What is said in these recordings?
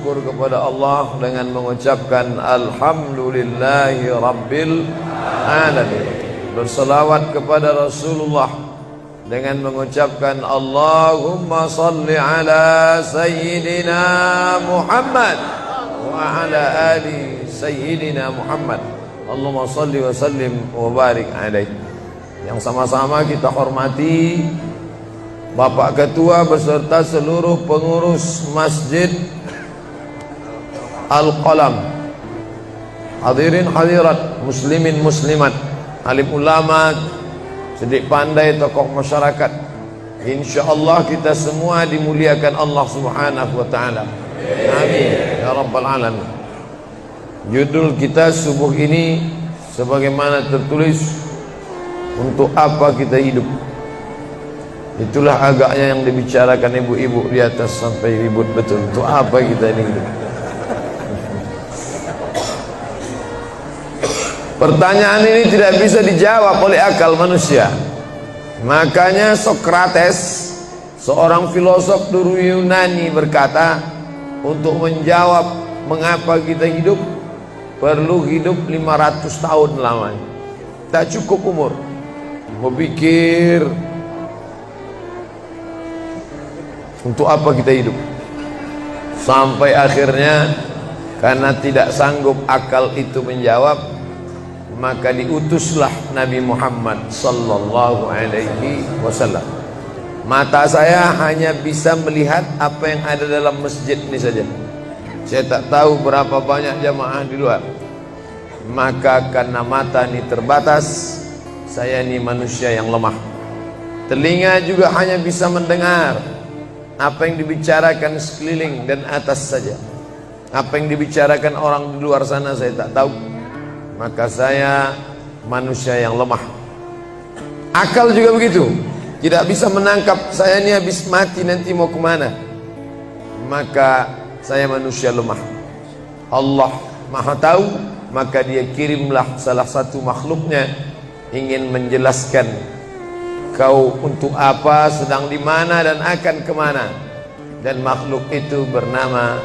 bersyukur kepada Allah dengan mengucapkan Alhamdulillahi Rabbil Alamin. Berselawat kepada Rasulullah dengan mengucapkan Allahumma salli ala Sayyidina Muhammad wa ala ali Sayyidina Muhammad. Allahumma salli wa sallim wa barik alaih. Yang sama-sama kita hormati Bapak Ketua beserta seluruh pengurus Masjid Al-Qalam, hadirin hadirat, muslimin muslimat, alim ulama, sedik pandai, tokoh masyarakat. InsyaAllah kita semua dimuliakan Allah Subhanahu wa ta'ala. Amin ya rabbal alamin. Judul kita subuh ini sebagaimana tertulis, untuk apa kita hidup. Itulah agaknya yang dibicarakan ibu-ibu di atas sampai ribut betul. Untuk apa kita ini hidup? Pertanyaan ini tidak bisa dijawab oleh akal manusia. Makanya Sokrates, seorang filosof dulu Yunani, berkata, untuk menjawab mengapa kita hidup, perlu hidup 500 tahun lamanya. Tak cukup umur. Berpikir, untuk apa kita hidup? Sampai akhirnya karena tidak sanggup akal itu menjawab, maka diutuslah Nabi Muhammad sallallahu alaihi wasallam. Mata saya hanya bisa melihat apa yang ada dalam masjid ini saja. Saya tak tahu berapa banyak jamaah di luar. Maka karena mata ini terbatas, saya ini manusia yang lemah. Telinga juga hanya bisa mendengar apa yang dibicarakan sekeliling dan atas saja. Apa yang dibicarakan orang di luar sana saya tak tahu. Maka saya manusia yang lemah. Akal juga begitu, tidak bisa menangkap saya ini habis mati nanti mau kemana. Maka saya manusia lemah. Allah Maha tahu, maka dia kirimlah salah satu makhluknya ingin menjelaskan kau untuk apa, sedang di mana dan akan kemana. Dan makhluk itu bernama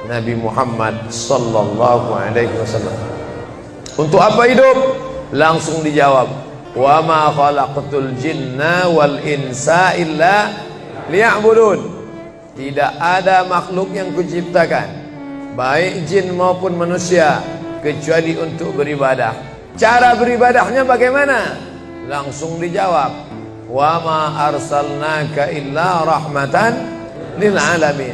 Nabi Muhammad sallallahu alaihi wasallam. Untuk apa hidup? Langsung dijawab, wa ma khalaqtul jinna wal insa illa liya'budun. Tidak ada makhluk yang kuciptakan, baik jin maupun manusia, kecuali untuk beribadah. Cara beribadahnya bagaimana? Langsung dijawab, wa ma arsalnaka illa rahmatan lil alamin.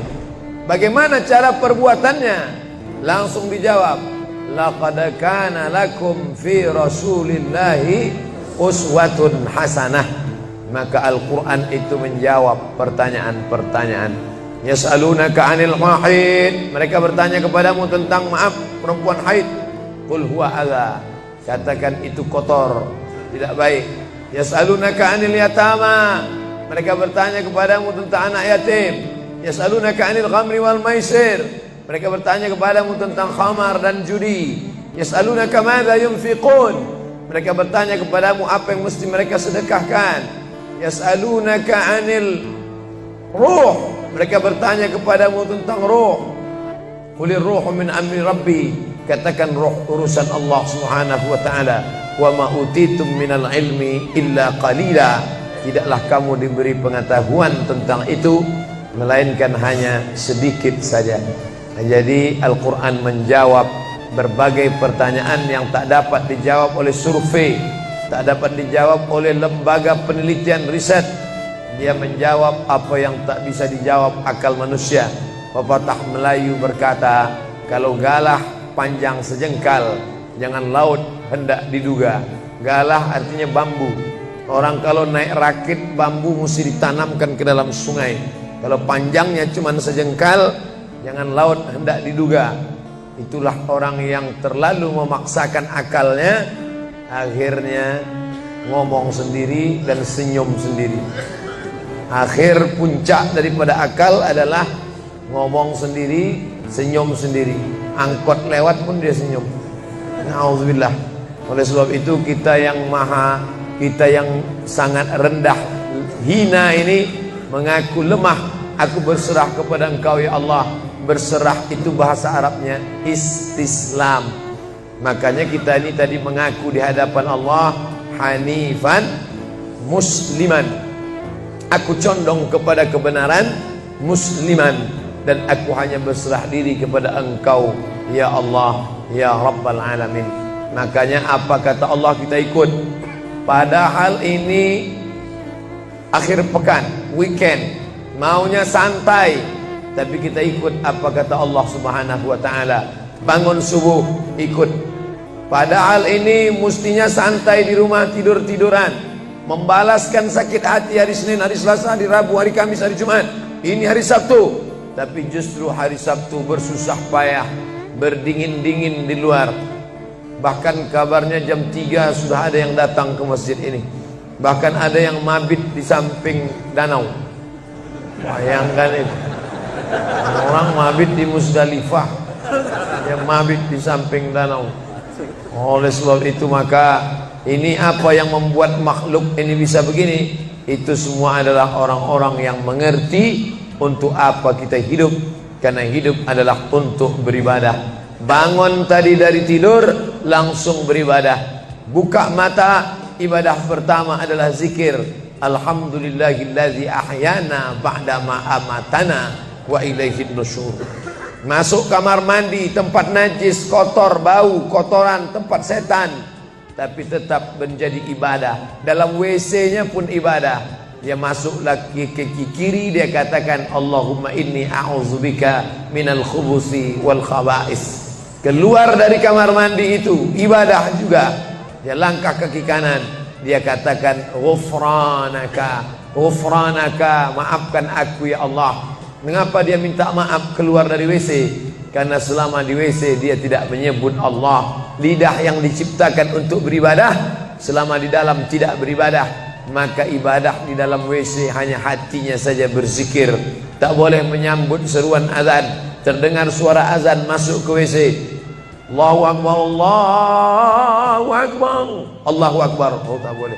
Bagaimana cara perbuatannya? Langsung dijawab, laqad kana lakum fi rasulillahi uswatun hasanah. Maka Al-Quran itu menjawab pertanyaan-pertanyaan. Yas'alunaka 'anil mahid, mereka bertanya kepadamu tentang maaf perempuan haid. Qul huwa adza, katakan itu kotor, tidak baik. Yas'alunaka 'anil yatama, mereka bertanya kepadamu tentang anak yatim. Yas'alunaka 'anil khamri wal maisir, mereka bertanya kepadamu tentang khamar dan judi. Yas'alunaka madza yunfiqun, mereka bertanya kepadamu apa yang mesti mereka sedekahkan. Yas'alunaka 'anil ruh, mereka bertanya kepadamu tentang ruh. Qulir ruhu min amri rabbi, katakan ruh urusan Allah Subhanahu wa ta'ala. Wa ma utitum minal ilmi illa qalila, tidaklah kamu diberi pengetahuan tentang itu melainkan hanya sedikit saja. Jadi Al-Quran menjawab berbagai pertanyaan yang tak dapat dijawab oleh survei, tak dapat dijawab oleh lembaga penelitian riset. Dia menjawab apa yang tak bisa dijawab akal manusia. Pepatah Melayu berkata, kalau galah panjang sejengkal, jangan laut hendak diduga. Galah artinya bambu. Orang kalau naik rakit bambu mesti ditanamkan ke dalam sungai. Kalau panjangnya cuma sejengkal, jangan laut hendak diduga. Itulah orang yang terlalu memaksakan akalnya, akhirnya ngomong sendiri dan senyum sendiri. Akhir puncak daripada akal adalah ngomong sendiri, senyum sendiri. Angkot lewat pun dia senyum. Na'udzubillah. Oleh sebab itu kita yang sangat rendah, hina ini mengaku lemah. Aku berserah kepada Engkau ya Allah. berserah itu bahasa Arabnya istislam. Makanya kita ini tadi mengaku di hadapan Allah hanifan musliman, aku condong kepada kebenaran, musliman, dan aku hanya berserah diri kepada Engkau ya Allah ya Rabbal Alamin. Makanya apa kata Allah kita ikut. Padahal ini akhir pekan, weekend, maunya santai, tapi kita ikut apa kata Allah Subhanahu wa taala. Bangun subuh ikut. Padahal ini mestinya santai di rumah, tidur-tiduran, membalaskan sakit hati hari Senin, hari Selasa, hari Rabu, hari Kamis, hari Jumat. Ini hari Sabtu, tapi justru hari Sabtu bersusah payah, berdingin-dingin di luar. Bahkan kabarnya jam 3 sudah ada yang datang ke masjid ini. Bahkan ada yang mabit di samping danau. Bayangkan itu. Orang mabit di Musdalifah, yang mabit di samping danau. Oleh sebab itu maka ini apa yang membuat makhluk ini bisa begini? Itu semua adalah orang-orang yang mengerti untuk apa kita hidup. Karena hidup adalah untuk beribadah. Bangun tadi dari tidur langsung beribadah. Buka mata, ibadah pertama adalah zikir. Alhamdulillahillazi ahyana ba'dama amatana wa ilaihin nusyur. Masuk kamar mandi, tempat najis, kotor, bau, kotoran, tempat setan, tapi tetap menjadi ibadah. Dalam WC-nya pun ibadah. Dia masuk lagi ke kiri, dia katakan Allahumma inni a'udzubika minal khubusi wal khaba'is. Keluar dari kamar mandi itu ibadah juga. Dia langkah kaki kanan, dia katakan ghufranaka, ghufranaka, maafkan aku ya Allah. Mengapa dia minta maaf keluar dari WC? Karena selama di WC dia tidak menyebut Allah. Lidah yang diciptakan untuk beribadah, selama di dalam tidak beribadah, maka ibadah di dalam WC hanya hatinya saja berzikir. Tak boleh menyambut seruan azan. Terdengar suara azan masuk ke WC, Allahu Akbar, Allahu Akbar, Allahu Akbar. Oh, tak boleh.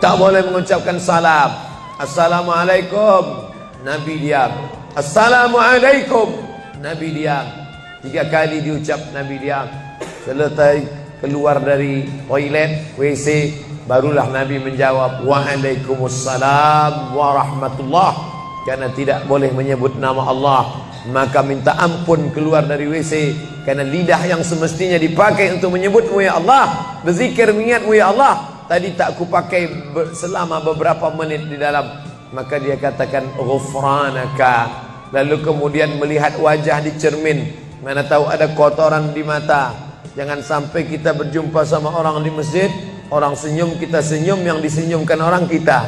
Tak boleh mengucapkan salam. Assalamualaikum, Nabi diam. Assalamualaikum, Nabi diam. 3 kali diucap, Nabi diam. Selesai keluar dari toilet, WC, barulah Nabi menjawab Waalaikumsalam warahmatullah. Karena tidak boleh menyebut nama Allah, maka minta ampun keluar dari WC. Karena lidah yang semestinya dipakai untuk menyebutmu ya Allah, berzikir mengingatmu ya Allah, tadi tak kupakai selama beberapa menit di dalam. Maka dia katakan ghufranaka. Lalu kemudian melihat wajah di cermin, mana tahu ada kotoran di mata. Jangan sampai kita berjumpa sama orang di masjid, orang senyum, kita senyum, yang disenyumkan orang kita.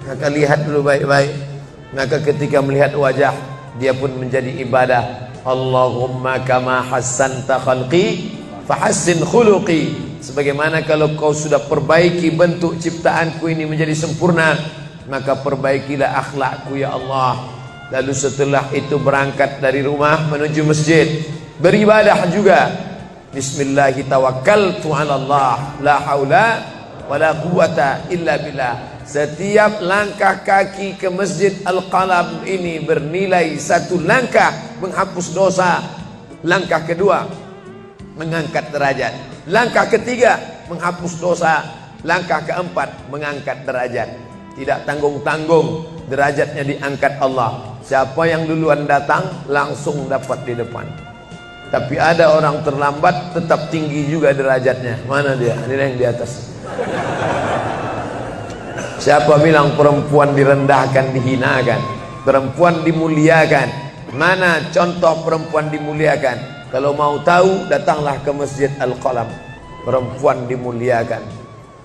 Maka lihat dulu baik-baik. Maka ketika melihat wajah, dia pun menjadi ibadah. Allahumma kama hassanta khalqi fahassin khuluqi. Sebagaimana kalau kau sudah perbaiki bentuk ciptaanku ini menjadi sempurna, maka perbaikilah akhlakku ya Allah. Lalu setelah itu berangkat dari rumah menuju masjid, beribadah juga. Bismillahi tawakkaltu ala Allah, la haula wala quwata illa billah. Setiap langkah kaki ke Masjid Al-Qalam ini bernilai 1 langkah menghapus dosa. Langkah kedua mengangkat derajat. Langkah ketiga menghapus dosa. Langkah keempat mengangkat derajat. Tidak tanggung-tanggung, derajatnya diangkat Allah. Siapa yang duluan datang langsung dapat di depan. Tapi ada orang terlambat tetap tinggi juga derajatnya. Mana dia? Ini yang di atas. Siapa bilang perempuan direndahkan, dihinakan? Perempuan dimuliakan. Mana contoh perempuan dimuliakan? Kalau mau tahu, datanglah ke Masjid Al-Qalam. Perempuan dimuliakan.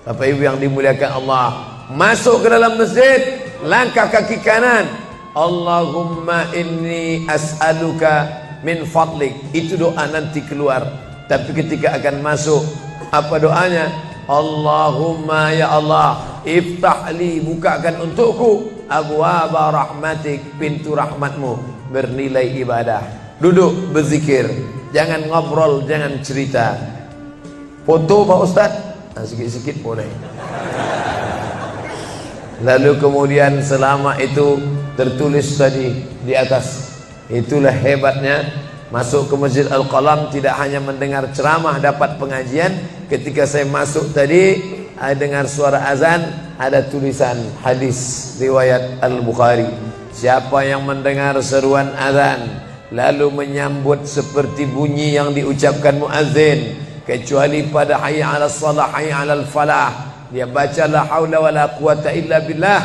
Bapak Ibu yang dimuliakan Allah, masuk ke dalam masjid, langkah kaki kanan, Allahumma inni as'aluka min fadlik. Itu doa nanti keluar. Tapi ketika akan masuk, apa doanya? Allahumma ya Allah, iftahli, bukakan untukku abwaaba rahmatik, pintu rahmatmu, bernilai ibadah. Duduk berzikir, jangan ngobrol, jangan cerita. Foto Pak Ustaz, sikit-sikit boleh. Lalu kemudian selama itu tertulis tadi di atas, Itulah hebatnya masuk ke Masjid Al-Qalam, tidak hanya mendengar ceramah dapat pengajian. Ketika saya masuk tadi, dengar suara azan, ada tulisan hadis riwayat Al-Bukhari. Siapa yang mendengar seruan azan lalu menyambut seperti bunyi yang diucapkan muazzin, kecuali pada hayya 'alas shalah, hayya 'alal falah, dia baca la haula wala quwata illa billah,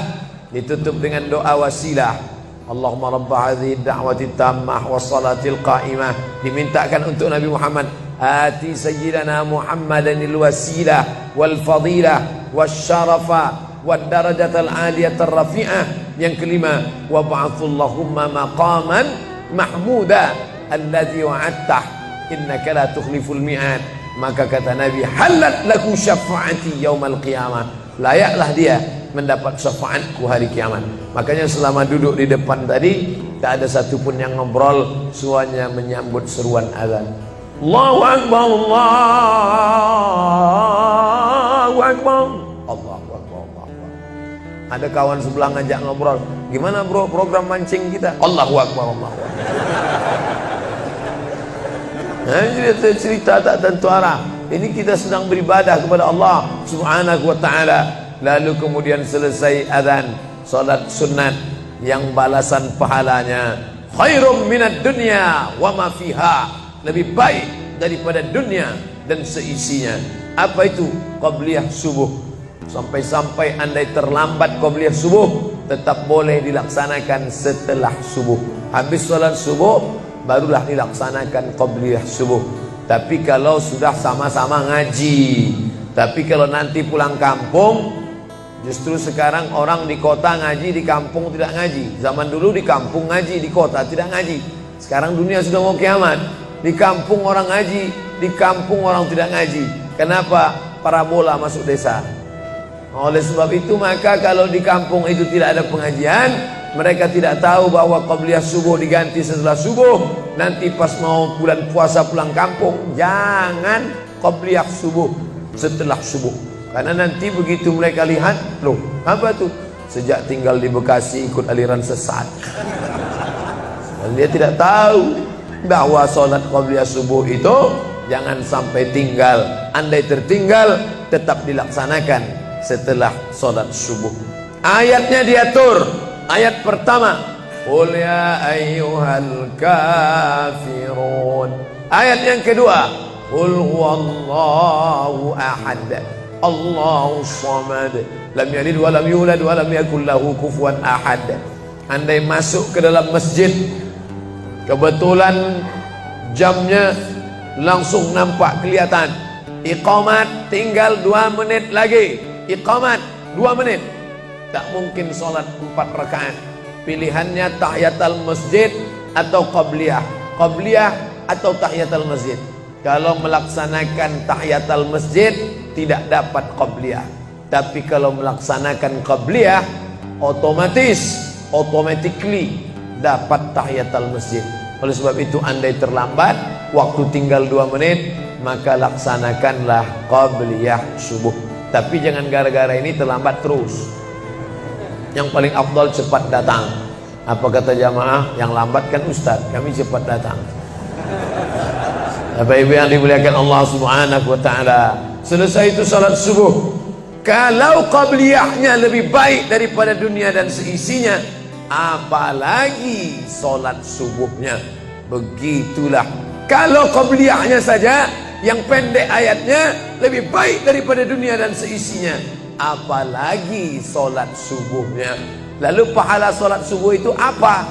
ditutup dengan doa wasilah. Allahumma rabba hadhihi da'wati tammah wassalatil qa'imah, dimintakan untuk Nabi Muhammad, ati sayyidana Muhammadanil wasilah wal fadilah wasyarafa wad darajatal aliyatar rafi'ah. Yang kelima, wa ba'athullahumma maqaman mahmuda alladhi wa'adtah innaka la tukhliful mi'ad. Maka kata Nabi, halat laku syafa'ati yaumal qiyamah, layaklah dia mendapat syafaatku hari kiamat. Makanya selama duduk di depan tadi, tak ada satupun yang ngobrol, semuanya menyambut seruan azan. Allahu Akbar, Allahu Akbar, Allahu Akbar, Allahu Akbar. Ada kawan sebelah ngajak ngobrol, gimana bro program mancing kita? Allahu Akbar, Allahu Akbar. Nah, ini cerita tak tentu arah. Ini kita sedang beribadah kepada Allah Subhanahu wa ta'ala. Lalu kemudian selesai azan, salat sunat yang balasan pahalanya khairum minad dunya wa ma fiha, lebih baik daripada dunia dan seisinya. Apa itu? Qabliyah subuh. Sampai-sampai andai terlambat qabliyah subuh, tetap boleh dilaksanakan setelah subuh. Habis salat subuh barulah dilaksanakan qabliyah subuh. Tapi kalau sudah sama-sama ngaji, tapi kalau nanti pulang kampung, justru sekarang orang di kota ngaji, di kampung tidak ngaji. Zaman dulu di kampung ngaji, di kota tidak ngaji. Sekarang dunia sudah mau kiamat. Di kampung orang ngaji, di kampung orang tidak ngaji. Kenapa? Parabola masuk desa. Oleh sebab itu, maka kalau di kampung itu tidak ada pengajian, mereka tidak tahu bahwa qabliyah subuh diganti setelah subuh. Nanti pas mau bulan puasa pulang kampung, jangan qabliyah subuh setelah subuh. Karena nanti begitu mereka lihat, loh apa tuh? Sejak tinggal di Bekasi ikut aliran sesat. Dan dia tidak tahu bahwa sholat qabliyah subuh itu jangan sampai tinggal. Andai tertinggal, tetap dilaksanakan setelah sholat subuh. Ayatnya diatur. Ayat pertama, qul ya ayyuhal kafirun. Ayat yang kedua, qul huwallahu ahad, Allahu samad, lam yalid wa lam yulad wa lam yakul lahu kufuwan ahad. Andai masuk ke dalam masjid, kebetulan jamnya langsung nampak kelihatan, iqamat tinggal 2 menit lagi, iqamat 2 menit, tak mungkin sholat 4 rakaat. Pilihannya tahiyatul masjid atau qabliyah, qabliyah atau tahiyatul masjid. Kalau melaksanakan tahiyatul masjid tidak dapat qabliyah, tapi kalau melaksanakan qabliyah automatically dapat tahiyatul masjid. Oleh sebab itu, andai terlambat, waktu tinggal 2 menit, maka laksanakanlah qabliyah subuh. Tapi jangan gara-gara ini terlambat terus. Yang paling afdal cepat datang. Apa kata jamaah? Yang lambat kan ustaz, kami cepat datang. Bapak ibu yang dimuliakan Allah Subhanahu wa ta'ala, selesai itu salat subuh. Kalau qabliyahnya lebih baik daripada dunia dan seisinya, apalagi salat subuhnya. Begitulah. Kalau qabliyahnya saja yang pendek ayatnya lebih baik daripada dunia dan seisinya, apalagi salat subuhnya. Lalu pahala salat subuh itu apa?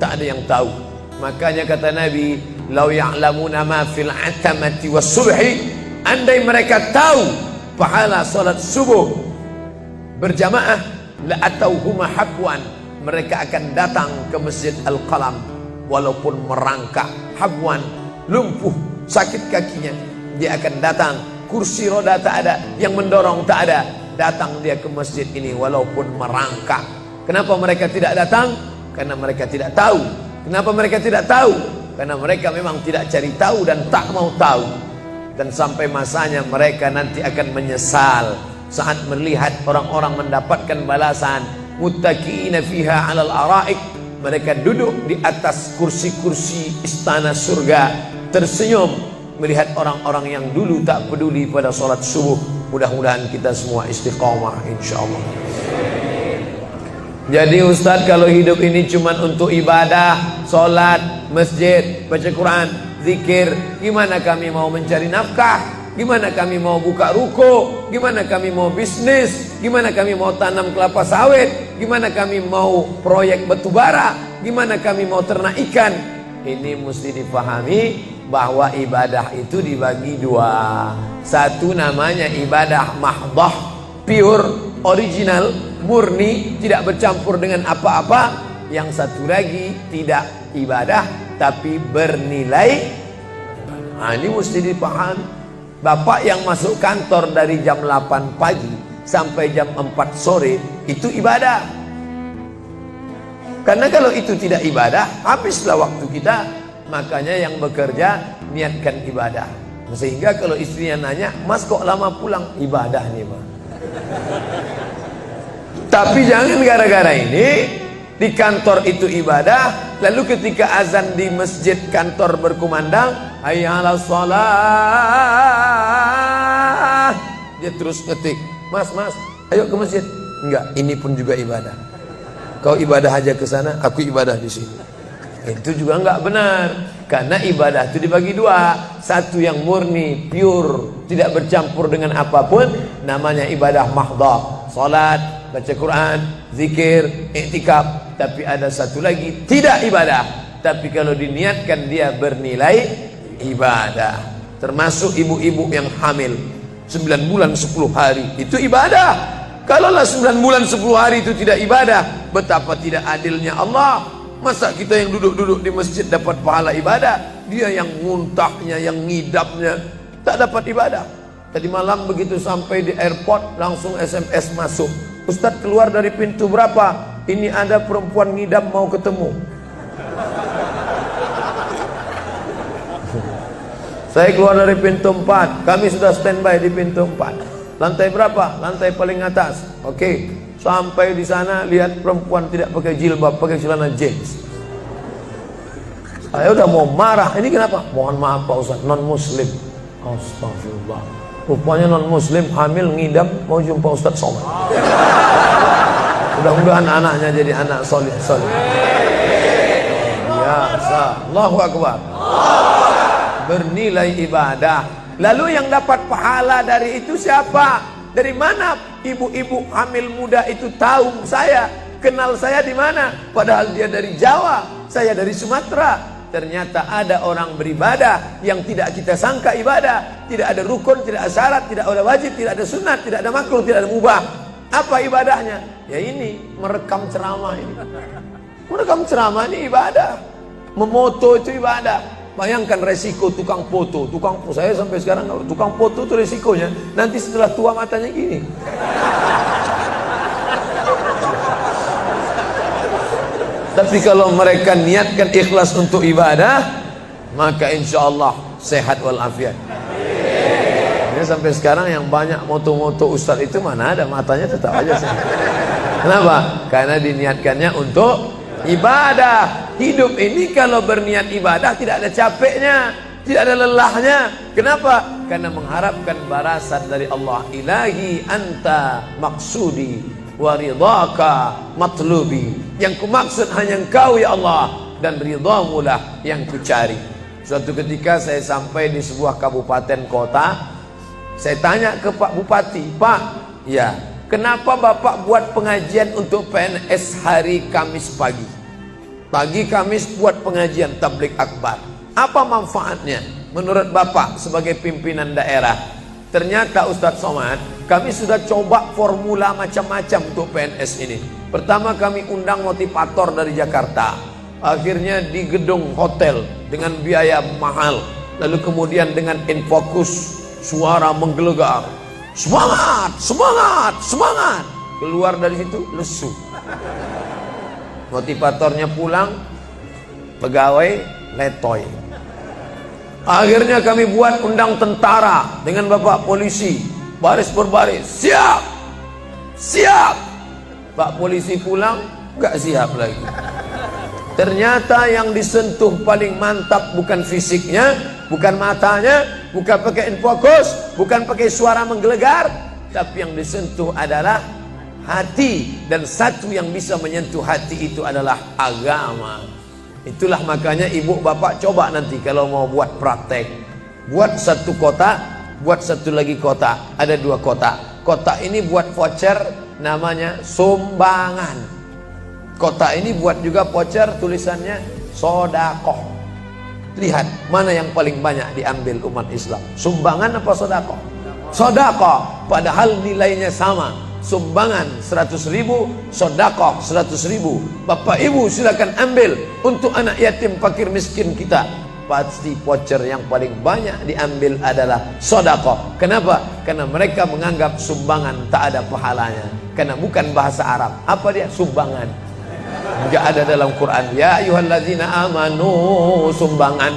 Tak ada yang tahu. Makanya kata Nabi, lau ya'lamuna ma fil atamati was subhi, andai mereka tahu pahala salat subuh berjamaah, la atauhuma habwan, mereka akan datang ke Masjid Al-Qalam walaupun merangkak, habwan, lumpuh, sakit kakinya, dia akan datang. Kursi roda tak ada, yang mendorong tak ada, datang dia ke masjid ini walaupun merangkak. Kenapa mereka tidak datang? Karena mereka tidak tahu. Kenapa mereka tidak tahu? Karena mereka memang tidak cari tahu dan tak mau tahu. Dan sampai masanya mereka nanti akan menyesal saat melihat orang-orang mendapatkan balasan muttaqiina fiha 'alal ara'ik, Mereka duduk di atas kursi-kursi istana surga, tersenyum melihat orang-orang yang dulu tak peduli pada sholat subuh. Mudah-mudahan kita semua istiqomah insyaallah. Jadi Ustadz, kalau hidup ini cuma untuk ibadah, sholat, masjid, baca Quran, zikir, gimana kami mau mencari nafkah? Gimana kami mau buka ruko? Gimana kami mau bisnis? Gimana kami mau tanam kelapa sawit? Gimana kami mau proyek batubara? Gimana kami mau ternak ikan? Ini mesti dipahami bahwa ibadah itu dibagi dua. Satu namanya ibadah mahdah, pure, original, murni, tidak bercampur dengan apa-apa. Yang satu lagi tidak ibadah tapi bernilai. Nah, ini mesti dipahami. Bapak yang masuk kantor dari jam 8 pagi sampai jam 4 sore itu ibadah. Karena kalau itu tidak ibadah, habislah waktu kita. Makanya yang bekerja niatkan ibadah. Sehingga kalau istrinya nanya, "Mas kok lama pulang?" Ibadah nih, Mas. Tapi jangan gara-gara ini di kantor itu ibadah, lalu ketika azan di masjid kantor berkumandang, hayya 'alas shalah, dia terus ngetik, "Mas, ayo ke masjid." Enggak, ini pun juga ibadah. Kau ibadah aja ke sana, aku ibadah di sini. Itu juga enggak benar. Karena ibadah itu dibagi dua. Satu yang murni, pure, tidak bercampur dengan apapun, namanya ibadah mahdah. Salat, baca Quran, zikir, iktikaf. Tapi ada satu lagi tidak ibadah, tapi kalau diniatkan dia bernilai ibadah. Termasuk ibu-ibu yang hamil 9 bulan 10 hari itu ibadah. Kalaulah 9 bulan 10 hari itu tidak ibadah, betapa tidak adilnya Allah. Masa kita yang duduk-duduk di masjid dapat pahala ibadah, dia yang muntahnya, yang ngidapnya tak dapat ibadah. Tadi malam begitu sampai di airport langsung SMS masuk, "Ustadz, keluar dari pintu berapa? Ini ada perempuan ngidam mau ketemu." Saya keluar dari pintu 4, kami sudah standby di pintu 4. Lantai berapa? Lantai paling atas. Oke, sampai di sana lihat perempuan tidak pakai jilbab, pakai celana jeans. Saya udah mau marah, ini kenapa? "Mohon maaf Pak Ustadz, non muslim." Astagfirullah. Rupanya non muslim hamil ngidam mau jumpa Ustadz Somad. Mudah-mudahan anaknya jadi anak soleh. Biasa. Allahu Akbar. Bernilai ibadah. Lalu yang dapat pahala dari itu siapa? Dari mana ibu-ibu hamil muda itu tahu saya? Kenal saya di mana? Padahal dia dari Jawa, saya dari Sumatera. Ternyata ada orang beribadah yang tidak kita sangka ibadah. Tidak ada rukun, tidak ada syarat, tidak ada wajib, tidak ada sunat, tidak ada makruh, tidak ada mubah. Apa ibadahnya? Ya ini, merekam ceramah ini. Merekam ceramah ini ibadah. Memoto itu ibadah. Bayangkan resiko tukang foto. Saya sampai sekarang kalau tukang foto itu resikonya nanti setelah tua matanya gini. Tapi kalau mereka niatkan ikhlas untuk ibadah, maka insya Allah sehat walafiat. Ini sampai sekarang yang banyak moto-moto ustadz itu mana ada, matanya tetap aja sehat. Kenapa? Karena diniatkannya untuk ibadah. Hidup ini kalau berniat ibadah tidak ada capeknya, tidak ada lelahnya. Kenapa? Karena mengharapkan balasan dari Allah. Ilahi anta maksudi wa ridhaka matlubi. Yang kumaksud hanya Engkau ya Allah, dan ridhamu lah yang kucari. Suatu ketika saya sampai di sebuah kabupaten kota, saya tanya ke Pak Bupati, "Pak, ya, kenapa Bapak buat pengajian untuk PNS hari Kamis pagi? Pagi Kamis buat pengajian tabligh akbar. Apa manfaatnya menurut Bapak sebagai pimpinan daerah?" Ternyata Ustadz Somad, kami sudah coba formula macam-macam untuk PNS ini. Pertama kami undang motivator dari Jakarta. Akhirnya di gedung hotel dengan biaya mahal. Lalu kemudian dengan infocus, suara menggelegar. Semangat, semangat, semangat. Keluar dari situ lesu. Motivatornya pulang, pegawai letoy. Akhirnya kami buat undang tentara dengan bapak polisi, baris berbaris, siap, siap. Pak polisi pulang, gak siap lagi. Ternyata yang disentuh paling mantap bukan fisiknya, bukan matanya, bukan pakai infocus, bukan pakai suara menggelegar, tapi yang disentuh adalah hati. Dan satu yang bisa menyentuh hati itu adalah agama. Itulah makanya ibu bapak coba nanti kalau mau buat praktek, buat satu kotak, buat satu lagi kotak, ada 2 kotak. Kotak ini buat voucher namanya sumbangan. Kotak ini buat juga voucher tulisannya sodakoh. Lihat mana yang paling banyak diambil umat Islam, sumbangan apa sodakoh? Sodakoh, padahal nilainya sama. Sumbangan 100.000, sodakoh 100.000. Bapak ibu silakan ambil untuk anak yatim fakir miskin kita. Pasti voucher yang paling banyak diambil adalah sodakoh. Kenapa? Karena mereka menganggap sumbangan tak ada pahalanya, karena bukan bahasa Arab. Apa dia? Sumbangan. Enggak ada dalam Quran. Ya ayyuhallazina amanu, sumbangan.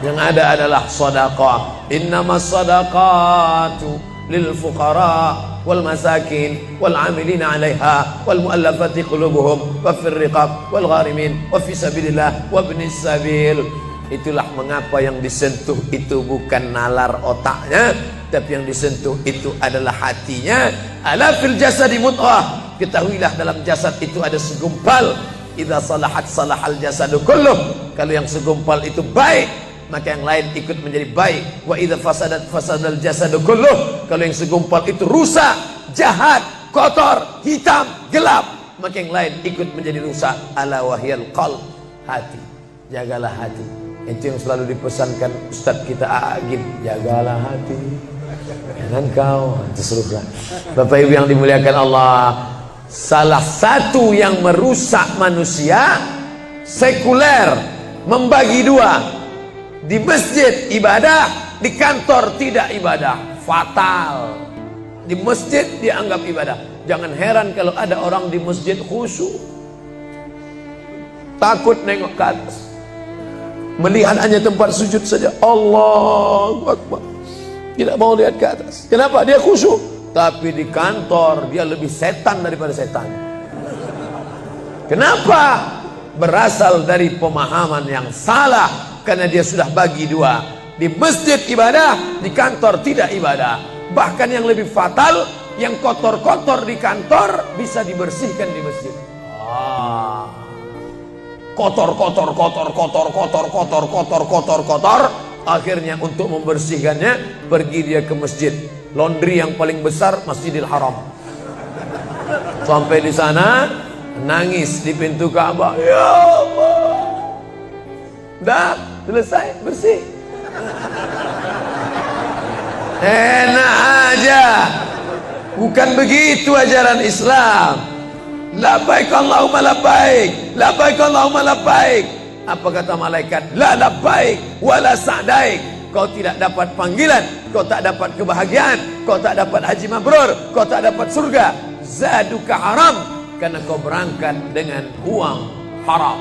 Yang ada adalah sedekah. Innamas shadaqatu lil fuqara wal masakin wal 'amilina 'alaiha wal mu'allafati qulubuhum wa fir riqab wal gharimin wa fi sabilillah wa ibnis sabil. Itulah mengapa yang disentuh itu bukan nalar otaknya, tapi yang disentuh itu adalah hatinya. Ala fil jasadi mudghah. Ketahuilah dalam jasad itu ada segumpal. Idza salahat salahal jasadu kulluh. Kalau yang segumpal itu baik, maka yang lain ikut menjadi baik. Wa idza fasadat fasadal jasadu kulluh. Kalau yang segumpal itu rusak, jahat, kotor, hitam, gelap, maka yang lain ikut menjadi rusak. Ala wahyal qalb, hati. Jagalah hati. Itu yang selalu dipesankan Ustadz kita Agim, jagalah hati. Jangan kau terserah. Bapak Ibu yang dimuliakan Allah, salah satu yang merusak manusia sekuler, membagi 2. Di masjid ibadah, di kantor tidak ibadah, fatal. Di masjid dianggap ibadah. Jangan heran kalau ada orang di masjid khusyuk, takut nengok ke atas, melihat hanya tempat sujud saja. Allahu Akbar, tidak mau lihat ke atas. Kenapa? Dia khusyuk. Tapi di kantor dia lebih setan daripada setan. Kenapa? Berasal dari pemahaman yang salah. Karena dia sudah bagi 2. Di masjid ibadah, di kantor tidak ibadah. Bahkan yang lebih fatal, yang kotor-kotor di kantor bisa dibersihkan di masjid. Kotor. Akhirnya untuk membersihkannya pergi dia ke masjid. Laundry yang paling besar Masjidil Haram. Sampai di sana nangis di pintu Ka'bah. Ya Allah, dah selesai bersih. Enak aja. Bukan begitu ajaran Islam. Labbaik Allahumma labbaik, labbaik Allahumma labbaik. Apa kata malaikat? La labbaik wala sa'daik. Kau tidak dapat panggilan, kau tak dapat kebahagiaan, kau tak dapat haji mabrur, kau tak dapat surga. Zaduka haram, karena kau berangkat dengan uang haram.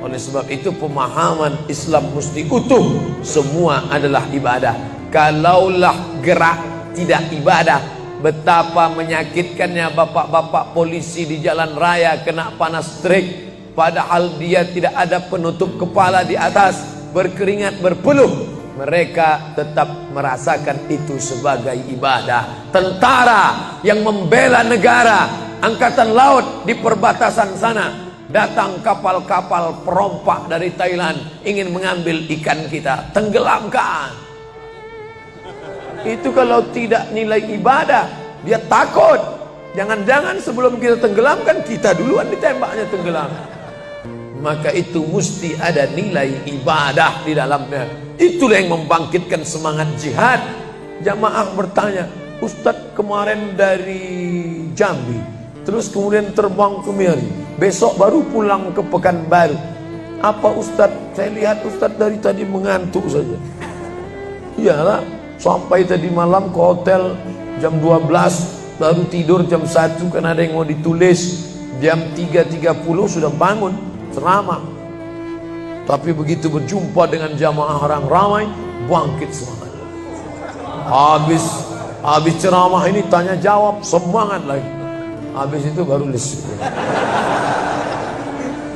Oleh sebab itu pemahaman Islam mesti utuh. Semua adalah ibadah. Kalaulah gerak tidak ibadah, betapa menyakitkannya bapak-bapak polisi di jalan raya kena panas terik, padahal dia tidak ada penutup kepala di atas, berkeringat berpeluh. Mereka tetap merasakan itu sebagai ibadah. Tentara yang membela negara, angkatan laut di perbatasan sana, datang kapal-kapal perompak dari Thailand ingin mengambil ikan kita, tenggelamkan. Itu kalau tidak nilai ibadah, dia takut. Jangan-jangan sebelum kita tenggelamkan, kita duluan ditembaknya tenggelam. Maka itu mesti ada nilai ibadah di dalamnya. Itulah yang membangkitkan semangat jihad. Jamaah bertanya, Ustadz kemarin dari Jambi, terus kemudian terbang ke Miri, besok baru pulang ke Pekanbaru. Apa Ustadz? Saya lihat Ustadz dari tadi mengantuk saja. Iyalah, sampai tadi malam ke hotel jam 12, baru tidur jam 1 karena ada yang mau ditulis. Jam 3.30 sudah bangun ceramah. Tapi begitu berjumpa dengan jamaah orang ramai, bangkit semangat. Habis ceramah ini tanya jawab, semangat lagi. Habis itu baru lesu.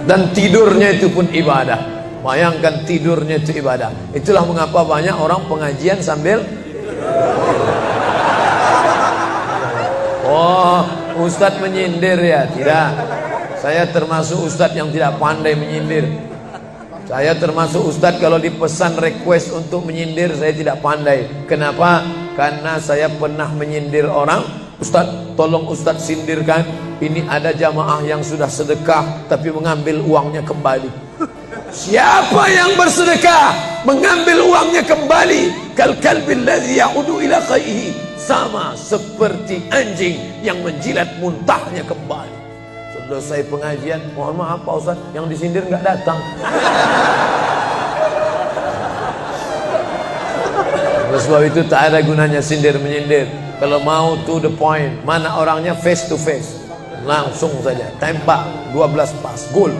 Dan tidurnya itu pun ibadah. Bayangkan tidurnya itu ibadah. Itulah mengapa banyak orang pengajian sambil oh, ustadz menyindir ya? Tidak. Saya termasuk ustadz yang tidak pandai menyindir. Saya termasuk ustadz kalau dipesan request untuk menyindir, saya tidak pandai. Kenapa? Karena saya pernah menyindir orang. Ustadz, tolong ustadz sindirkan. Ini ada jamaah yang sudah sedekah tapi mengambil uangnya kembali. Siapa yang bersedekah mengambil uangnya kembali? Kal kalbil ladzi ya'udu ila qaihi, sama seperti anjing yang menjilat muntahnya kembali. Selesai pengajian, mohon maaf Pak Ustaz, yang disindir nggak datang. Oleh sebab itu tak ada gunanya sindir menyindir. Kalau mau to the point, mana orangnya face to face, langsung saja tembak 12 pas, gol.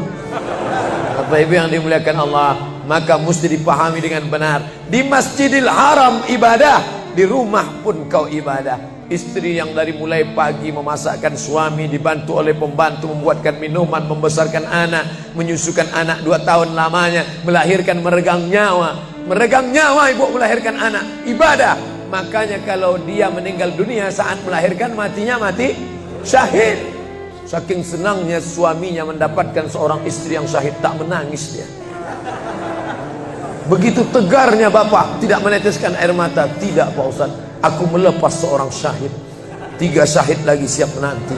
Bapak Ibu yang dimuliakan Allah, maka mesti dipahami dengan benar. Di Masjidil Haram ibadah, di rumah pun kau ibadah. Istri yang dari mulai pagi memasakkan suami, dibantu oleh pembantu membuatkan minuman, membesarkan anak, menyusukan anak 2 tahun lamanya, melahirkan, meregang nyawa ibu melahirkan anak, ibadah. Makanya kalau dia meninggal dunia saat melahirkan, matinya mati syahid. Saking senangnya suaminya mendapatkan seorang istri yang syahid, tak menangis dia. Begitu tegarnya bapak, tidak meneteskan air mata. Tidak Pak Ustaz, aku melepas seorang syahid, 3 syahid lagi siap menanti.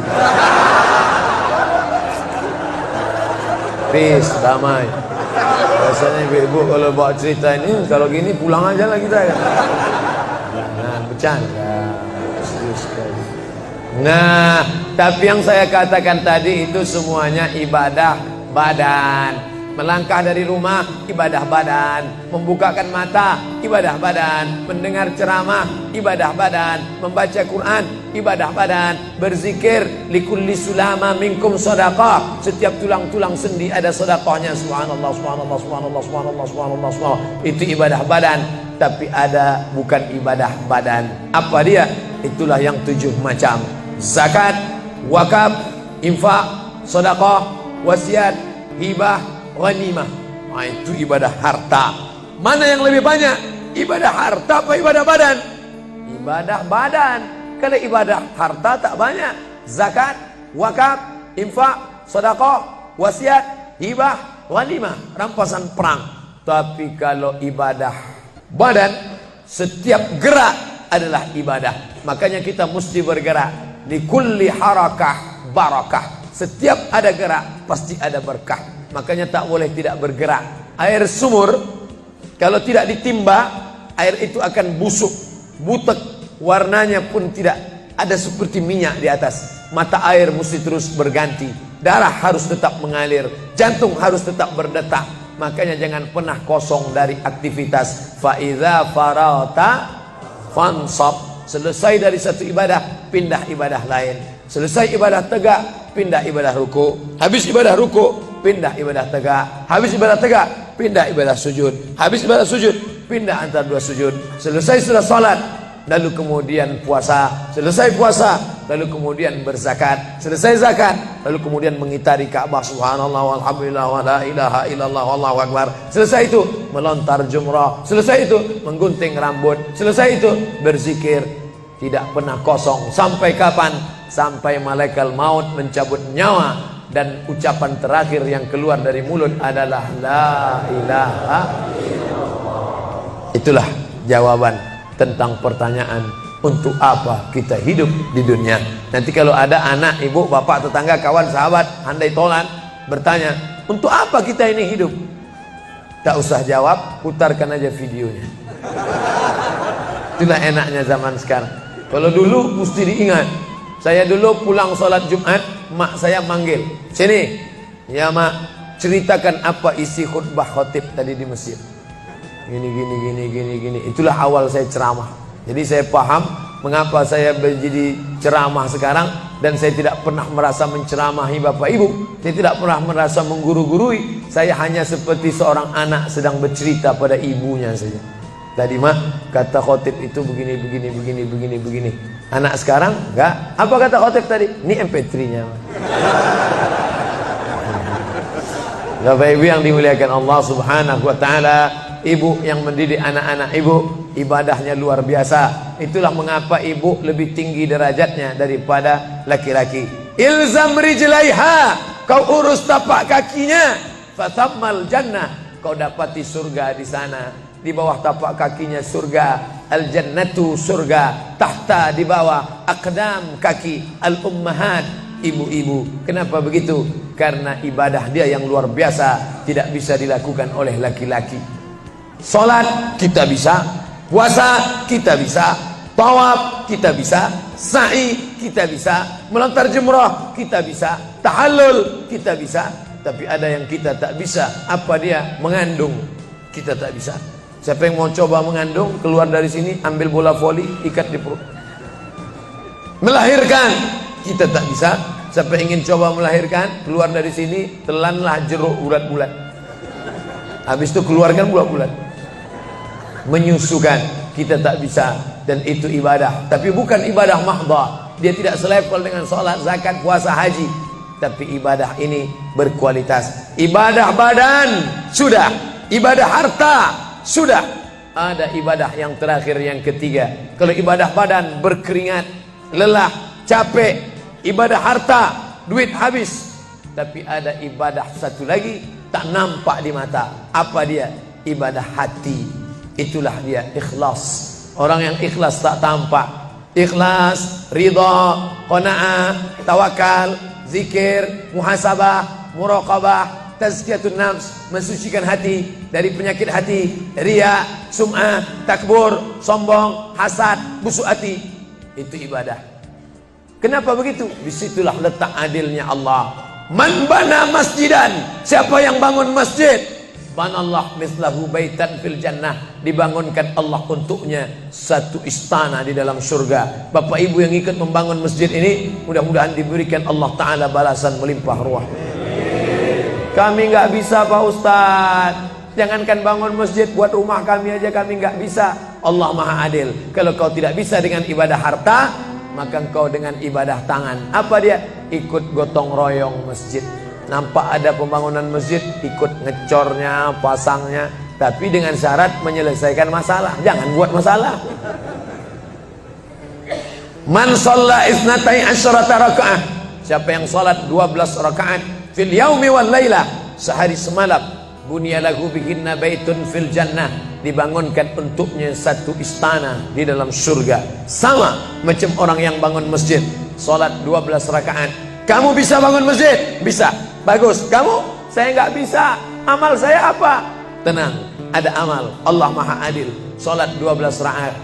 Peace, damai. Biasanya ibu-ibu kalau bawa cerita ini, kalau gini pulang aja lah kita ya. Jangan bercanda, serius sekali. Nah, tapi yang saya katakan tadi itu semuanya ibadah badan. Melangkah dari rumah, ibadah badan. Membukakan mata, ibadah badan. Mendengar ceramah, ibadah badan. Membaca Quran, ibadah badan. Berzikir, likulli sulama minkum sadaqah. Setiap tulang-tulang sendi ada sedekahnya. Subhanallah, subhanallah, subhanallah, subhanallah, subhanallah, subhanallah. Itu ibadah badan. Tapi ada bukan ibadah badan. Apa dia? Itulah yang 7 macam. Zakat, wakaf, infak, sedekah, wasiat, hibah, ghanimah. Nah, itu ibadah harta. Mana yang lebih banyak? Ibadah harta apa ibadah badan? Ibadah badan. Kalau ibadah harta tak banyak. Zakat, wakaf, infak, sedekah, wasiat, hibah, ghanimah, rampasan perang. Tapi kalau ibadah badan, setiap gerak adalah ibadah. Makanya kita mesti bergerak. Di kulli harakah barakah. Setiap ada gerak pasti ada berkah. Makanya tak boleh tidak bergerak. Air sumur kalau tidak ditimba, air itu akan busuk, butek, warnanya pun tidak ada seperti minyak di atas. Mata air mesti terus berganti. Darah harus tetap mengalir, jantung harus tetap berdetak. Makanya jangan pernah kosong dari aktivitas. Fa idza farata fansab. Selesai dari satu ibadah, pindah ibadah lain. Selesai ibadah tegak, pindah ibadah ruku. Habis ibadah ruku, pindah ibadah tegak. Habis ibadah tegak, pindah ibadah sujud. Habis ibadah sujud, pindah antara 2 sujud. Selesai sudah salat, lalu kemudian puasa. Selesai puasa, lalu kemudian berzakat. Selesai zakat, lalu kemudian mengitari Ka'bah. Subhanallah walhamdulillah wa la ilaha illallah wallahu akbar. Selesai itu melontar jumrah. Selesai itu menggunting rambut. Selesai itu berzikir. Tidak pernah kosong. Sampai kapan? Sampai malaikat maut mencabut nyawa dan ucapan terakhir yang keluar dari mulut adalah la ilaha illallah. Itulah jawaban tentang pertanyaan untuk apa kita hidup di dunia. Nanti kalau ada anak, ibu, bapak, tetangga, kawan, sahabat, handai tolan bertanya, untuk apa kita ini hidup? Tak usah jawab, putarkan aja videonya. Itulah enaknya zaman sekarang. Kalau dulu mesti diingat. Saya dulu pulang sholat Jumat, mak saya manggil, sini, ya mak, ceritakan apa isi khutbah khotib tadi di Mesir. Gini. Itulah awal saya ceramah. Jadi saya paham mengapa saya menjadi ceramah sekarang. Dan saya tidak pernah merasa menceramahi bapak ibu. Saya tidak pernah merasa mengguru-gurui. Saya hanya seperti seorang anak sedang bercerita pada ibunya saja. Tadi mak, kata khotib itu begini. Anak sekarang enggak. Apa kata khotib tadi? Ini MP3-nya. Bapak Ibu yang dimuliakan Allah Subhanahu wa taala, ibu yang mendidik anak-anak ibu, ibadahnya luar biasa. Itulah mengapa ibu lebih tinggi derajatnya daripada laki-laki. Ilzam rijlaiha, kau urus tapak kakinya, fatammal jannah, kau dapati surga di sana. Di bawah tapak kakinya surga, al jannatu surga, tahta di bawah aqdam kaki al ummahat, ibu-ibu. Kenapa begitu? Karena ibadah dia yang luar biasa, tidak bisa dilakukan oleh laki-laki. Salat kita bisa, puasa kita bisa, tawaf kita bisa, sa'i kita bisa, melontar jumrah kita bisa, tahallul kita bisa. Tapi ada yang kita tak bisa. Apa dia? Mengandung kita tak bisa. Siapa yang mau coba mengandung, keluar dari sini, ambil bola voli, ikat di perut. Melahirkan kita tak bisa. Siapa yang ingin coba melahirkan, keluar dari sini, telanlah jeruk bulat-bulat. Habis itu keluarkan bulat-bulat. Menyusukan kita tak bisa, dan itu ibadah. Tapi bukan ibadah mahdha. Dia tidak selevel dengan sholat, zakat, puasa, haji. Tapi ibadah ini berkualitas. Ibadah badan sudah, ibadah harta sudah. Ada ibadah yang terakhir, yang ketiga. Kalau ibadah badan berkeringat, lelah, capek. Ibadah harta, duit habis. Tapi ada ibadah satu lagi, tak nampak di mata. Apa dia? Ibadah hati. Itulah dia ikhlas. Orang yang ikhlas tak tampak. Ikhlas, ridha, qanaah, tawakal, zikir, muhasabah, muraqabah, tazkiyatun nafs, mensucikan hati dari penyakit hati, riya, sum'ah, takbur, sombong, hasad, busuk hati. Itu ibadah. Kenapa begitu? Disitulah letak adilnya Allah. Man bana masjidan, siapa yang bangun masjid, banallah mislahu baitan fil jannah, dibangunkan Allah untuknya satu istana di dalam surga. Bapak ibu yang ikut membangun masjid ini, mudah-mudahan diberikan Allah Ta'ala balasan melimpah ruah. Kami nggak bisa Pak Ustadz, jangankan bangun masjid, buat rumah kami aja kami nggak bisa. Allah Maha Adil. Kalau kau tidak bisa dengan ibadah harta, maka engkau dengan ibadah tangan. Apa dia? Ikut gotong royong masjid. Nampak ada pembangunan masjid, ikut ngecornya, pasangnya. Tapi dengan syarat menyelesaikan masalah. Jangan buat masalah. Man shalla isnatai asyrata rakaat, siapa yang salat 12 rakaat fil yaumi wal lailah, sehari semalam, bunyalahu bihinna baitun fil jannah, dibangunkan untuknya satu istana di dalam surga. Sama macam orang yang bangun masjid, salat 12 rakaat. Kamu bisa bangun masjid? Bisa. Bagus. Kamu? Saya nggak bisa. Amal saya apa? Tenang, ada amal. Allah Maha Adil. Salat 12 rakaat.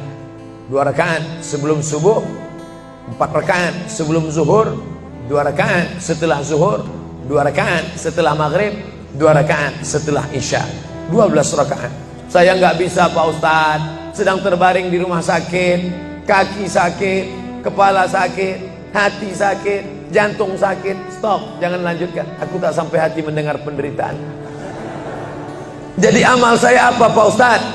2 rakaat sebelum subuh, 4 rakaat sebelum zuhur, 2 rakaat setelah zuhur, 2 rakaat setelah maghrib, 2 rakaat setelah isya. 12 rakaat. Saya nggak bisa Pak Ustadz, sedang terbaring di rumah sakit, kaki sakit, kepala sakit, hati sakit, jantung sakit. Stop, jangan lanjutkan. Aku tak sampai hati mendengar penderitaan. Jadi amal saya apa Pak Ustadz?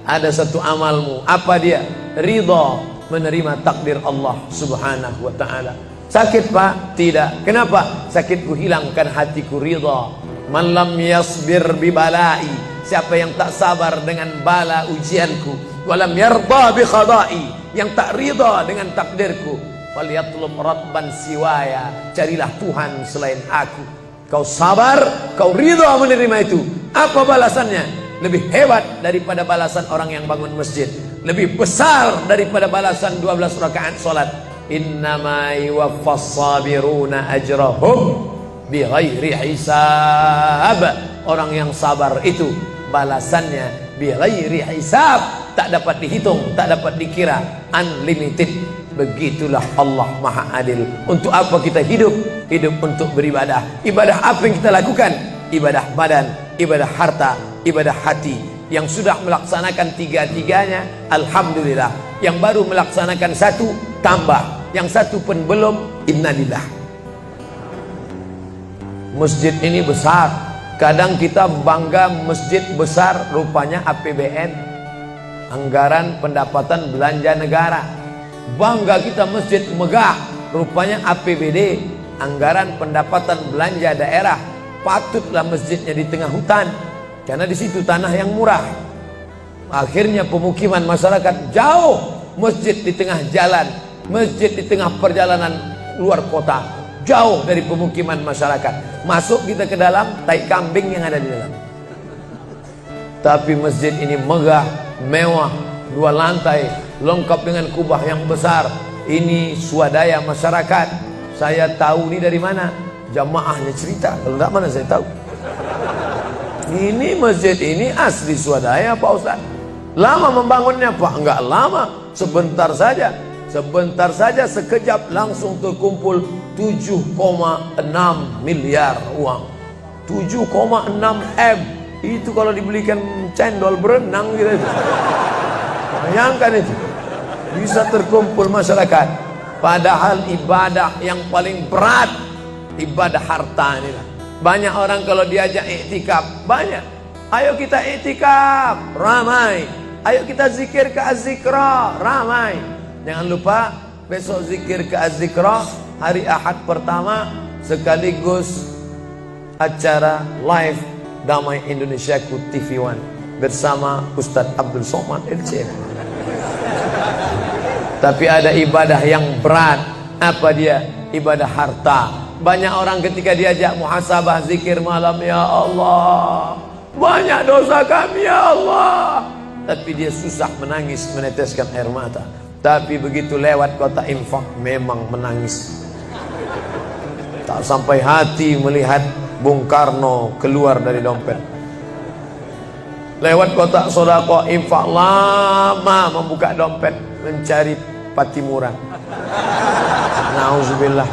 Ada satu amalmu. Apa dia? Ridha, menerima takdir Allah Subhanahu wa ta'ala. Sakit Pak? Tidak. Kenapa? Sakitku hilangkan hatiku ridha. Man lam yasbir bibalai, siapa yang tak sabar dengan bala ujianku, walam yarda bi qada'i, yang tak ridha dengan takdirku, falyatlub rabban siwaya, carilah Tuhan selain aku. Kau sabar, kau ridha menerima itu. Apa balasannya? Lebih hebat daripada balasan orang yang bangun masjid, lebih besar daripada balasan 12 rakaat salat. Innama yuwaffas sabiruna ajrahum bighairi hisab. Orang yang sabar itu balasannya bighairi hisab, tak dapat dihitung, tak dapat dikira, unlimited. Begitulah Allah Maha Adil. Untuk apa kita hidup? Hidup untuk beribadah. Ibadah apa yang kita lakukan? Ibadah badan, ibadah harta, ibadah hati. Yang sudah melaksanakan tiga-tiganya, alhamdulillah. Yang baru melaksanakan satu, tambah. Yang satu pun belum, innalillah. Masjid ini besar. Kadang kita bangga masjid besar, rupanya APBN, anggaran pendapatan belanja negara. Bangga kita masjid megah, rupanya APBD, anggaran pendapatan belanja daerah. patutlah masjidnya di tengah hutan, karena di situ tanah yang murah. Akhirnya pemukiman masyarakat jauh, masjid di tengah jalan, masjid di tengah perjalanan luar kota, jauh dari pemukiman masyarakat. Masuk kita ke dalam, tai kambing yang ada di dalam. Tapi masjid ini megah, mewah, 2 lantai, lengkap dengan kubah yang besar. Ini swadaya masyarakat. Saya tahu ini dari mana? Jamaahnya cerita. Kalau tidak, mana saya tahu. Ini masjid ini asli swadaya Pak Ustaz. Lama membangunnya Pak? Enggak lama, sebentar saja. Sebentar saja, sekejap langsung terkumpul 7,6 miliar uang. 7,6 M. Itu kalau dibelikan cendol berenang gitu. Bayangkan itu. Bisa terkumpul masyarakat. Padahal ibadah yang paling berat, ibadah harta ini lah. Banyak orang kalau diajak iktikaf, banyak. Ayo kita iktikaf, ramai. Ayo kita zikir ke Az-Zikra, ramai. Jangan lupa besok zikir ke Az-Zikra, hari Ahad pertama, sekaligus acara live Damai Indonesiaku TV One bersama Ustadz Abdul Somad LCM. Tapi ada ibadah yang berat. Apa dia? Ibadah harta. Banyak orang ketika diajak muhasabah zikir malam, ya Allah, banyak dosa kami ya Allah, tapi dia susah menangis, meneteskan air mata. Tapi begitu lewat kota infak, memang menangis. Tak sampai hati melihat Bung Karno keluar dari dompet. Lewat kotak sodako infak, lama membuka dompet mencari patimuran. Nauzubillah.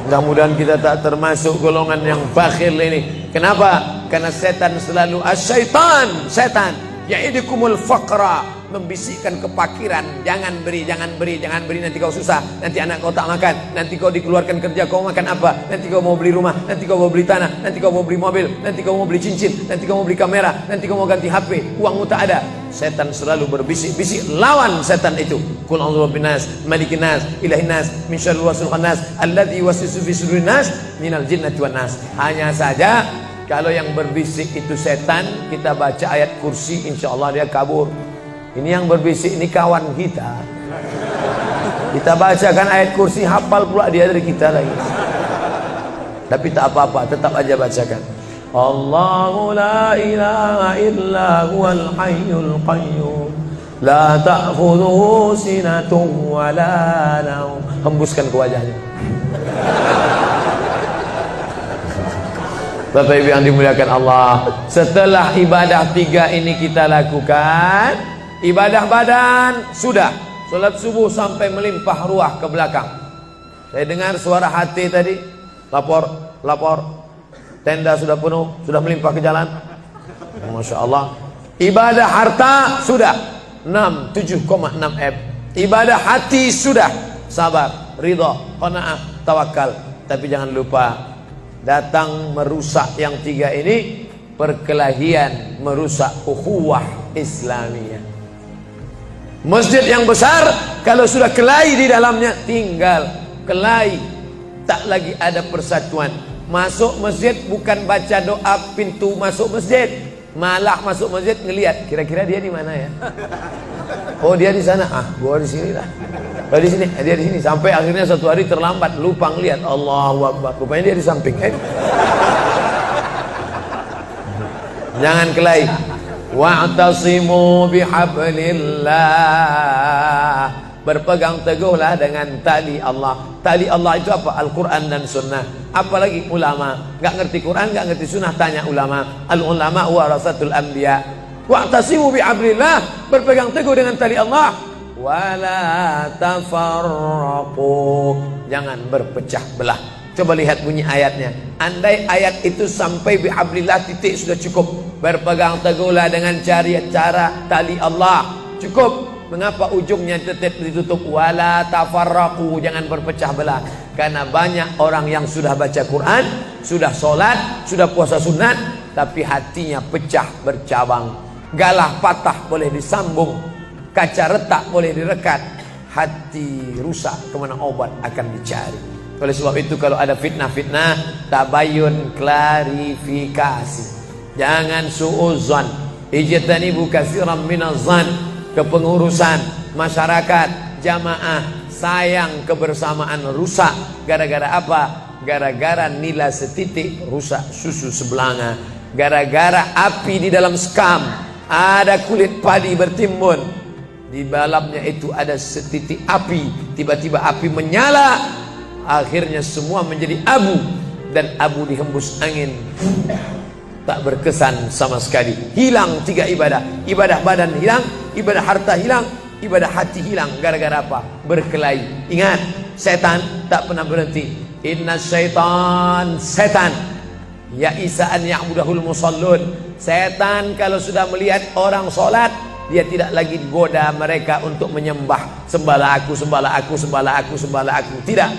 Mudah-mudahan kita tak termasuk golongan yang bakhil ini. Kenapa? Karena setan selalu asyaitan, setan ya'idukumul faqra, membisikkan kepakiran. Jangan beri, jangan beri, jangan beri, nanti kau susah, nanti anak kau tak makan, nanti kau dikeluarkan kerja, kau makan apa? Nanti kau mau beli rumah, nanti kau mau beli tanah, nanti kau mau beli mobil, nanti kau mau beli cincin, nanti kau mau beli kamera, nanti kau mau ganti HP, uangmu tak ada. Setan selalu berbisik-bisik. Lawan setan itu. Qul a'udzu binas, malikin nas, ilahin nas, min syarril waswasil khannas, alladzi yuwaswisu fi sudurin nas, minal jinnati wan nas. Hanya saja kalau yang berbisik itu setan, kita baca ayat kursi, insyaallah dia kabur. Ini yang berbisik ini kawan kita. Kita bacakan ayat kursi, hafal pula dia dari kita lagi. Tapi tak apa-apa, tetap aja bacakan. Allahu la ilaha illa huwal hayyul qayyum, la ta'khudhuhu sinatun wa la naum. Hembuskan ke wajahnya. Bapak Ibu yang dimuliakan Allah, setelah ibadah 3 ini kita lakukan, ibadah badan sudah, sholat subuh sampai melimpah ruah ke belakang. Saya dengar suara hati tadi, lapor, tenda sudah penuh, sudah melimpah ke jalan. Masya Allah. Ibadah harta sudah 7,6 M. Ibadah hati sudah, sabar, ridha, qanaah, tawakal. Tapi jangan lupa, datang merusak yang 3 ini, perkelahian, merusak ukhuwah Islamiyah. Masjid yang besar, kalau sudah kelahi di dalamnya, tinggal kelahi, tak lagi ada persatuan. Masuk masjid bukan baca doa pintu masuk masjid, malah masuk masjid ngelihat kira-kira dia di mana ya. Oh dia di sana, gua di sini lah. Oh di sini, dia di sini. Sampai akhirnya suatu hari terlambat, lupa ngelihat. Allahu Akbar, rupanya dia di samping. Jangan kelahi. Wa'tasimu bihablillah, berpegang teguhlah dengan tali Allah. Tali Allah itu apa? Al-Quran dan Sunnah. Apalagi ulama, nggak ngerti Quran, nggak ngerti Sunnah, tanya ulama. Al-ulama warasatul anbiya. Wa'tasimu bihablillah, berpegang teguh dengan tali Allah. Wala tafarraqu, jangan berpecah belah. Coba lihat bunyi ayatnya. Andai ayat itu sampai bihablillah titik sudah cukup. Berpegang teguhlah dengan cara tali Allah, cukup. Mengapa ujungnya tetap ditutup? Wala tafarraqu, jangan berpecah belah. Karena banyak orang yang sudah baca Quran, sudah sholat, sudah puasa sunat, tapi hatinya pecah bercabang. Galah patah boleh disambung, kaca retak boleh direkat, hati rusak kemana obat akan dicari. Oleh sebab itu kalau ada fitnah-fitnah, tabayun, klarifikasi. Jangan suudzon. Ijtanibu katsiran minaz-zan. Kepengurusan masyarakat, jamaah, sayang kebersamaan rusak. Gara-gara apa? Gara-gara nila setitik rusak susu sebelanga. Gara-gara api di dalam sekam, ada kulit padi bertimbun, di dalamnya itu ada setitik api, tiba-tiba api menyala, akhirnya semua menjadi abu, dan abu dihembus angin, tak berkesan sama sekali. Hilang 3 ibadah. Ibadah badan hilang, ibadah harta hilang, ibadah hati hilang. Gara-gara apa? Berkelahi. Ingat, setan tak pernah berhenti. Inna syaitan, setan ya isa'an ya'budahul musallun. Setan kalau sudah melihat orang sholat, dia tidak lagi goda mereka untuk menyembah, sembahlah aku, sembahlah aku, sembahlah aku, sembahlah aku. Tidak.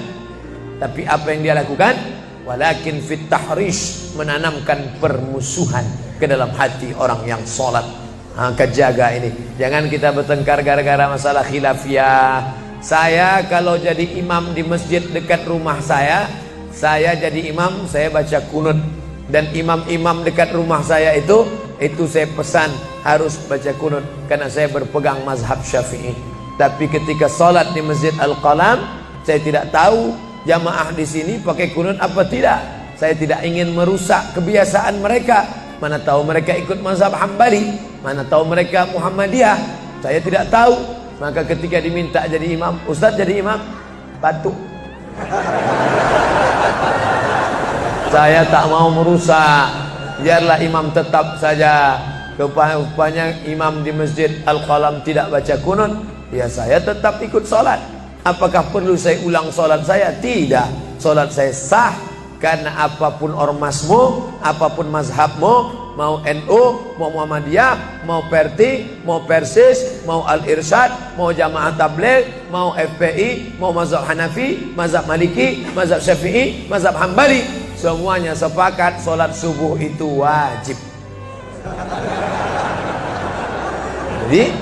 Tapi apa yang dia lakukan? Walakin fit tahrish, menanamkan permusuhan ke dalam hati orang yang sholat. Maka jaga ini. Jangan kita bertengkar gara-gara masalah khilafiyah. Saya kalau jadi imam di masjid dekat rumah saya jadi imam, saya baca kunut. Dan imam-imam dekat rumah saya itu saya pesan harus baca kunut, karena saya berpegang mazhab Syafi'i. Tapi ketika sholat di Masjid Al-Qalam, saya tidak tahu jamaah di sini pakai kunut apa tidak. Saya tidak ingin merusak kebiasaan mereka. Mana tahu mereka ikut mazhab Hambali, mana tahu mereka Muhammadiyah, saya tidak tahu. Maka ketika diminta jadi imam, Ustaz jadi imam, batuk. Saya tak mau merusak, biarlah imam tetap saja. Rupanya imam di Masjid Al-Qalam tidak baca kunut, ya saya tetap ikut sholat. Apakah perlu saya ulang sholat saya? Tidak. Sholat saya sah, karena apapun ormasmu, apapun mazhabmu, mau NU, mau Muhammadiyah, mau Perti, mau Persis, mau Al-Irsyad, mau Jamaah Tabligh, mau FPI, mau mazhab Hanafi, mazhab Maliki, mazhab Syafi'i, mazhab Hambali, semuanya sepakat sholat subuh itu wajib. Jadi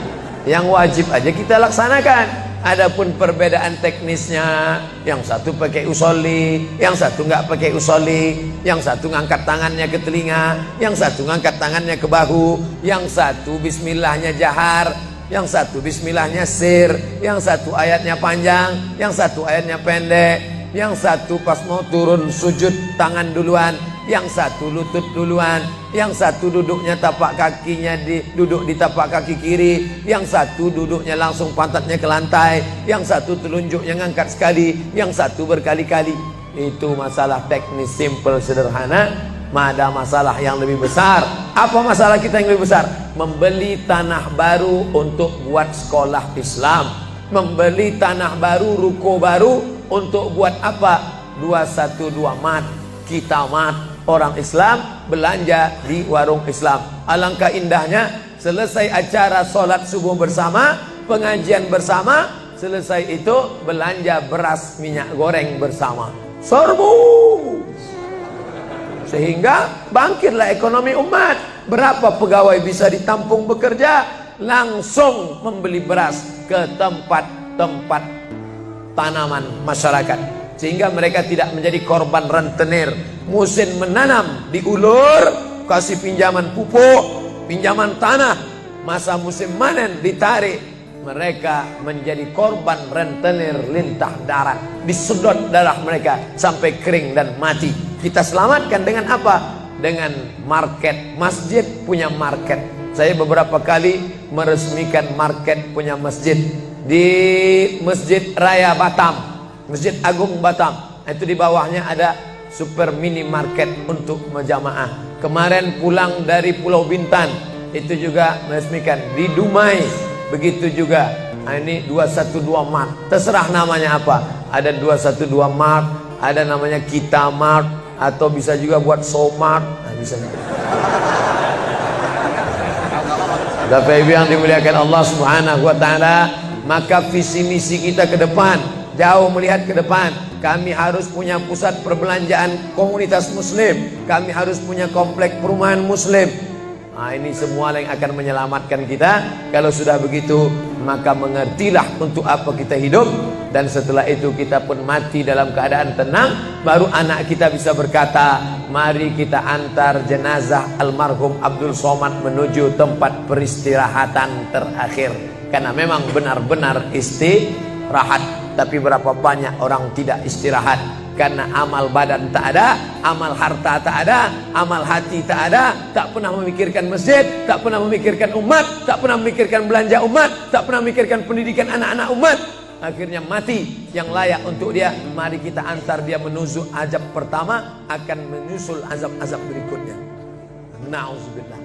yang wajib aja kita laksanakan. Adapun perbedaan teknisnya, yang satu pakai usolli, yang satu nggak pakai usolli, yang satu ngangkat tangannya ke telinga, yang satu ngangkat tangannya ke bahu, yang satu bismillahnya jahar, yang satu bismillahnya sir, yang satu ayatnya panjang, yang satu ayatnya pendek, yang satu pas mau turun sujud tangan duluan, yang satu lutut duluan, yang satu duduknya tapak kakinya duduk di tapak kaki kiri, yang satu duduknya langsung pantatnya ke lantai, yang satu telunjuknya ngangkat sekali, yang satu berkali-kali. Itu masalah teknis simple sederhana. Ada masalah yang lebih besar. Apa masalah kita yang lebih besar? Membeli tanah baru untuk buat sekolah Islam, membeli tanah baru, ruko baru untuk buat apa? 212 mat, kita mat. Orang Islam belanja di warung Islam. Alangkah indahnya, selesai acara sholat subuh bersama, pengajian bersama, selesai itu belanja beras minyak goreng bersama. Serbu. Sehingga bangkitlah ekonomi umat. Berapa pegawai bisa ditampung bekerja? Langsung membeli beras ke tempat-tempat tanaman masyarakat, sehingga mereka tidak menjadi korban rentenir. Musim menanam diulur, kasih pinjaman pupuk, pinjaman tanah. Masa musim panen ditarik, mereka menjadi korban rentenir lintah darat. Disedot darah mereka sampai kering dan mati. Kita selamatkan dengan apa? Dengan market. Masjid punya market. Saya beberapa kali meresmikan market punya masjid di Masjid Raya Batam, Masjid Agung Batam. Itu di bawahnya ada super mini market untuk menjamaah. Kemarin pulang dari Pulau Bintan, itu juga meresmikan di Dumai. Begitu juga. Nah, ini 212 Mart. Terserah namanya apa. Ada 212 Mart, ada namanya Kita Mart, atau bisa juga buat Somart. Nah, bisa juga. Bapak Ibu yang dimuliakan Allah Subhanahu wa taala, maka visi misi kita ke depan, jauh melihat ke depan. Kami harus punya pusat perbelanjaan komunitas muslim, kami harus punya komplek perumahan muslim. Nah, ini semua yang akan menyelamatkan kita. Kalau sudah begitu, maka mengertilah untuk apa kita hidup. Dan setelah itu kita pun mati dalam keadaan tenang. Baru anak kita bisa berkata, mari kita antar jenazah almarhum Abdul Somad menuju tempat peristirahatan terakhir. Karena memang benar-benar istirahat. Tapi berapa banyak orang tidak istirahat, karena amal badan tak ada, amal harta tak ada, amal hati tak ada. Tak pernah memikirkan masjid, tak pernah memikirkan umat, tak pernah memikirkan belanja umat, tak pernah memikirkan pendidikan anak-anak umat. Akhirnya mati yang layak untuk dia. Mari kita antar dia menuju azab pertama, akan menyusul azab-azab berikutnya. Na'udzubillah.